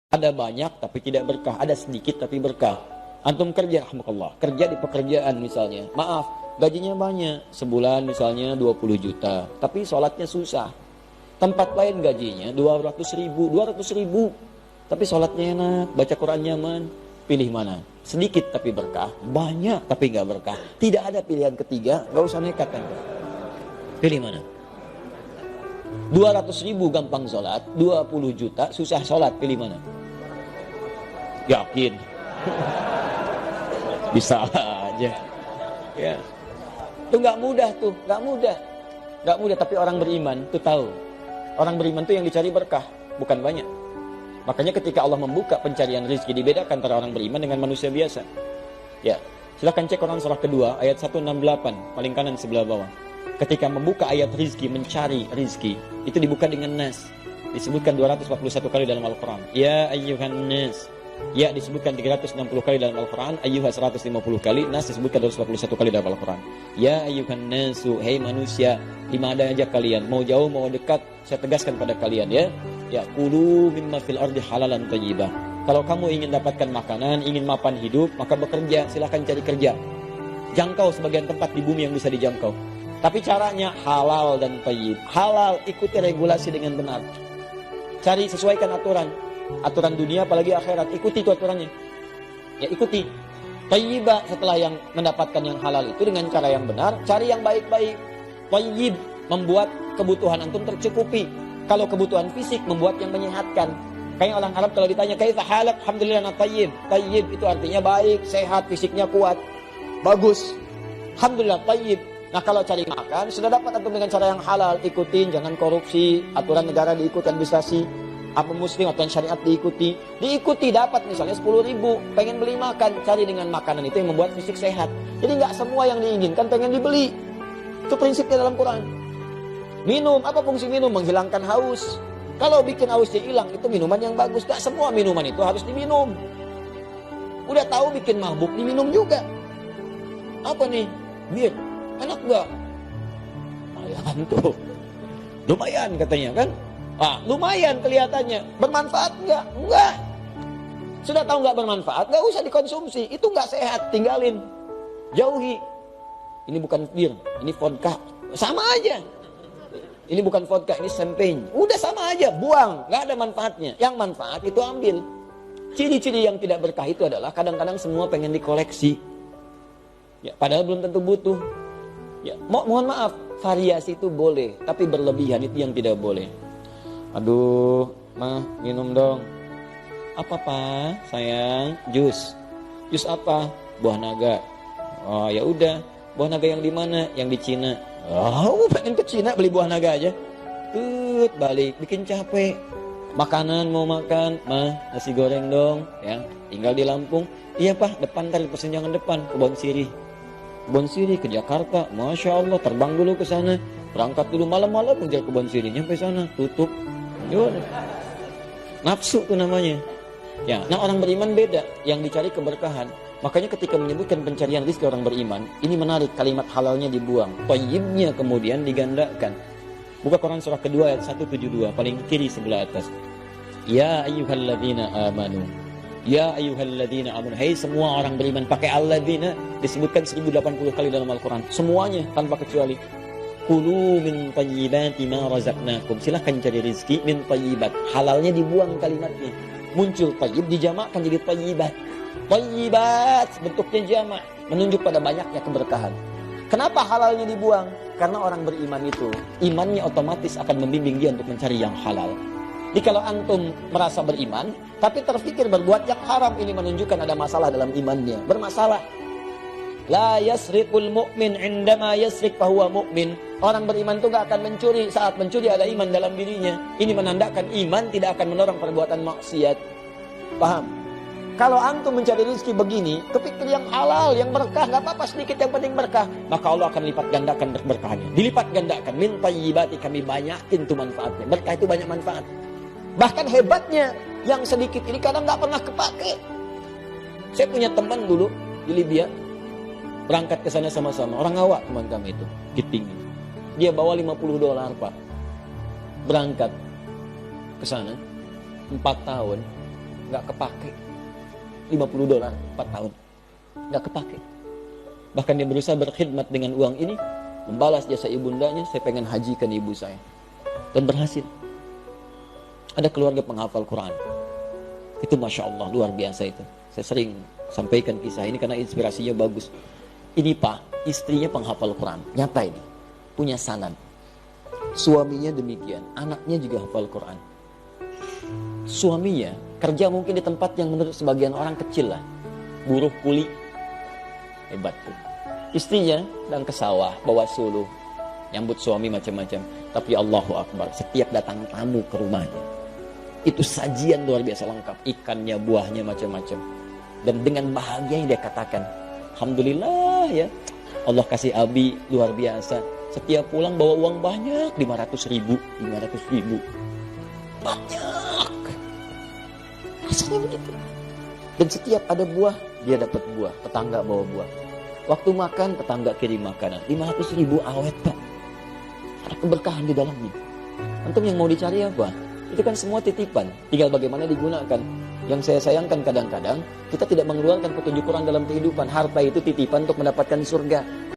Ada banyak tapi tidak berkah, ada sedikit tapi berkah. Antum kerja, rahmatullah, kerja di pekerjaan misalnya, maaf, gajinya banyak, sebulan misalnya 20 juta, tapi sholatnya susah. Tempat lain gajinya 200 ribu, tapi sholatnya enak, baca Quran nyaman. Pilih mana? Sedikit tapi berkah, banyak tapi nggak berkah. Tidak ada pilihan ketiga, nggak usah nekat kan. Pilih mana? 200 ribu gampang sholat, 20 juta susah sholat, pilih mana? Yakin? Bisa aja. Ya. Itu nggak mudah tuh, nggak mudah. Tapi orang beriman tuh tahu. Orang beriman tuh yang dicari berkah, bukan banyak. Makanya ketika Allah membuka pencarian rezeki, dibedakan antara orang beriman dengan manusia biasa. Ya, silakan cek Quran surah kedua ayat 168 paling kanan sebelah bawah. Ketika membuka ayat rizki, mencari rizki, itu dibuka dengan nas. Disebutkan 241 kali dalam Al-Quran. Ya ayyuhan nas. Ya disebutkan 360 kali dalam Al-Quran. Ayyuha 150 kali. Nas disebutkan 241 kali dalam Al-Quran. Ya ayyuhan nasu. Hei manusia, di mana aja kalian, mau jauh mau dekat, saya tegaskan pada kalian ya. Ya kulu mimma fil ardi halalan thayyibah. Kalau kamu ingin dapatkan makanan, ingin mapan hidup, maka bekerja, silahkan cari kerja. Jangkau sebagian tempat di bumi yang bisa dijangkau. Tapi caranya halal dan thayyib. Halal, ikuti regulasi dengan benar. Cari, sesuaikan aturan dunia apalagi akhirat, ikuti itu aturannya. Ya ikuti. Thayyibah, setelah yang mendapatkan yang halal itu dengan cara yang benar, cari yang baik-baik. Thayyib, membuat kebutuhan antum tercukupi. Kalau kebutuhan fisik, membuat yang menyehatkan. Kayak orang Arab kalau ditanya kaifa halak, alhamdulillah na thayyib. Thayyib itu artinya baik, sehat, fisiknya kuat, bagus. Alhamdulillah thayyib. Nah kalau cari makan, sudah dapat antum dengan cara yang halal, ikutin, jangan korupsi, aturan negara diikuti, administrasi apa muslim atau syariat diikuti dapat misalnya 10 ribu, pengen beli makan, cari dengan makanan itu yang membuat fisik sehat. Jadi nggak semua yang diinginkan pengen dibeli. Itu prinsipnya dalam Quran. Minum, apa fungsi minum? Menghilangkan haus. Kalau bikin hausnya hilang, itu minuman yang bagus. Nggak semua minuman itu harus diminum. Udah tahu bikin mabuk, diminum juga. Apa nih? Bir. Enak gak? Lumayan tuh. Lumayan katanya kan? Lumayan kelihatannya. Bermanfaat enggak? Enggak. Sudah tahu enggak bermanfaat? Enggak usah dikonsumsi. Itu enggak sehat. Tinggalin. Jauhi. Ini bukan bir. Ini vodka. Sama aja. Ini bukan vodka. Ini champagne. Udah sama aja. Buang. Enggak ada manfaatnya. Yang manfaat itu ambil. Ciri-ciri yang tidak berkah itu adalah kadang-kadang semua pengen dikoleksi. Ya, padahal belum tentu butuh. Ya, mohon maaf. Variasi itu boleh. Tapi berlebihan itu yang tidak boleh. Aduh, mah minum dong. Apa pak? Sayang, jus. Jus apa? Buah naga. Oh ya udah. Buah naga yang di mana? Yang di Cina. Oh, pengen ke Cina beli buah naga aja. Balik, bikin capek. Makanan mau makan, mah nasi goreng dong. Ya, tinggal di Lampung. Iya pak, depan tadi persenjangan depan Kebon Sirih. Kebon Sirih ke Jakarta, masya Allah, terbang dulu ke sana. Berangkat dulu malam-malam mengejar Kebon Sirih, nyampe sana tutup. Yaudah. Nafsu tuh namanya. Ya, nah orang beriman beda, yang dicari keberkahan. Makanya ketika menyebutkan pencarian rezeki orang beriman, ini menarik, kalimat halalnya dibuang, thayyibnya kemudian digandakan. Buka Quran surah kedua ayat 172 paling kiri sebelah atas. Ya ayyuhalladzina amanu. Ya ayyuhalladzina amanu. Hai semua orang beriman, pakai alladzina disebutkan 1080 kali dalam Al-Qur'an. Semuanya tanpa kecuali. Kulu min thayyibati ma razaqnakum. Silahkan cari rezeki min thayyibat. Halalnya dibuang kalimatnya. Muncul thayyib dijamakkan jadi thayyibat. Thayyibat bentuknya jamak, menunjuk pada banyaknya keberkahan. Kenapa halalnya dibuang? Karena orang beriman itu imannya otomatis akan membimbing dia untuk mencari yang halal. Jadi kalau antum merasa beriman tapi terfikir berbuat yang haram, ini menunjukkan ada masalah dalam imannya. Bermasalah. La yasriqul mu'min indama yasriq fahuwa mu'min. Orang beriman itu gak akan mencuri. Saat mencuri ada iman dalam dirinya. Ini menandakan iman tidak akan mendorong perbuatan maksiat. Paham? Kalau antum mencari rezeki begini, kepikir yang halal, yang berkah, gak apa-apa sedikit yang penting berkah, maka Allah akan lipat gandakan berkahnya. Dilipat gandakan. Min thayyibati, kami banyakin tuh manfaatnya. Berkah itu banyak manfaat. Bahkan hebatnya, yang sedikit ini kadang gak pernah kepake. Saya punya teman dulu di Libya. Berangkat ke sana sama-sama. Orang awak teman kami itu. Giting. Dia bawa $50 pak. Berangkat ke sana. 4 tahun. nggak kepake. $50 4 tahun. Nggak kepake. Bahkan dia berusaha berkhidmat dengan uang ini, membalas jasa ibundanya, saya pengen hajikan ibu saya. Dan berhasil. Ada keluarga penghafal Quran. Itu Masya Allah, luar biasa itu. Saya sering sampaikan kisah ini karena inspirasinya bagus. Ini Pak, istrinya penghafal Quran. Nyata ini. Punya sanad. Suaminya demikian. Anaknya juga hafal Quran. Suaminya kerja mungkin di tempat yang menurut sebagian orang kecil lah. Buruh kuli. Hebat tuh. Istrinya sedang ke sawah, bawa suluh. Nyambut suami macam-macam. Tapi Allahu Akbar, setiap datang tamu ke rumahnya, itu sajian luar biasa lengkap. Ikannya, buahnya, macam-macam. Dan dengan bahagia yang dia katakan, Alhamdulillah ya, Allah kasih Abi luar biasa. Setiap pulang bawa uang banyak, 500.000. Banyak. Rasanya begitu. Dan setiap ada buah, dia dapat buah. Tetangga bawa buah. Waktu makan, tetangga kirim makanan. 500.000 awet Pak. Ada keberkahan di dalamnya. Antum yang mau dicari apa? Itu kan semua titipan. Tinggal bagaimana digunakan. Yang saya sayangkan kadang-kadang, kita tidak mengeluarkan petunjuk Quran dalam kehidupan. Harta itu titipan untuk mendapatkan surga.